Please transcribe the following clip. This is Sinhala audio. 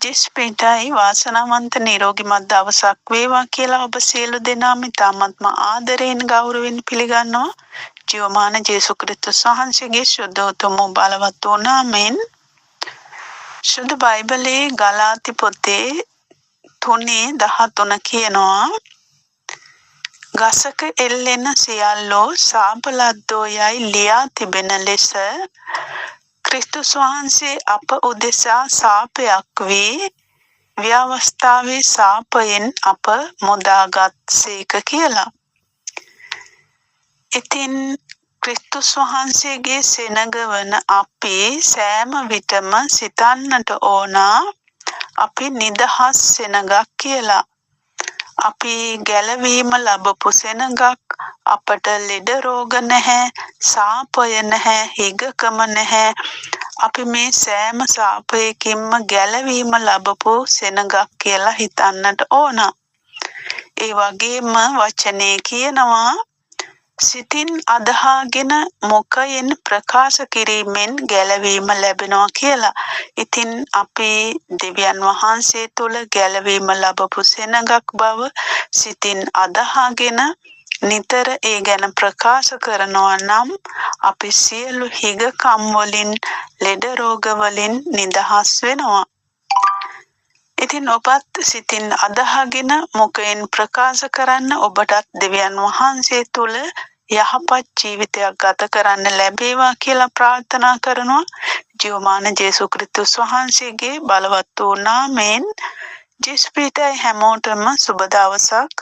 ජෙස්පීටයි වාසනාවන්ත නිරෝගිමත් දවසක් වේවා කියලා ඔබ සියලු දෙනාම ඉතාමත්ම ආදරයෙන් ගෞරවයෙන් පිළිගන්නවා. ජීවමාන ජේසුස් ක්‍රිස්තුස් වහන්සේගේ ශුද්ධ උතුම් බලවත් වූ නාමයෙන් ශුද්ධ බයිබලයේ ගලාති පොතේ 3:13 කියනවා ගසක එල්ලෙන සියල්ලෝ සාපලද්දෝ යයි ලියා තිබෙන ලෙස ක්‍රිස්තුස් වහන්සේ අප උදෙසා සාපයක් වී ව්‍යවස්ථාවේ සාපයෙන් අප මුදාගත් සේක කියලා. ඉතින් ක්‍රිස්තුස් වහන්සේගේ සෙනග වන අපි සෑම විටම සිතන්නට ඕන අපි නිදහස් සෙනගක් කියලා. අපි ගැලවීම ලැබපු සෙනගක්, අපට ලෙඩ රෝග නැහැ, සාපය නැහැ, හිගකම නැහැ. අපි මේ සෑම සාපයකින්ම ගැලවීම ලැබපු සෙනගක් කියලා හිතන්නට ඕන. ඒ වගේම වචනේ කියනවා සිතින් අදහාගෙන මුඛයෙන් ප්‍රකාශ කිරීමෙන් ගැලවීම ලැබෙනවා කියලා. ඉතින් අපි දෙවියන් වහන්සේ තුල ගැලවීම ලැබපු සෙනගක් බව සිතින් අදහාගෙන නිතර ඒ ගැන ප්‍රකාශ කරනවා නම් අපි සියලු හිගකම් වලින් ලෙඩ රෝග වලින් නිදහස් වෙනවා. ඉතින් ඔබත් සිතින් අදහාගෙන මුඛයෙන් ප්‍රකාශ කරන්න ඔබටත් දෙවියන් වහන්සේ තුල යහපත් ජීවිතයක් ගත කරන්න ලැබේවා කියලා ප්‍රාර්ථනා කරනවා. ජීවමාන ජේසුස් ක්‍රිස්තුස් වහන්සේගේ බලවත් වූ නාමයෙන් ජෙස්පීටයි හැමෝටම සුබ දවසක්.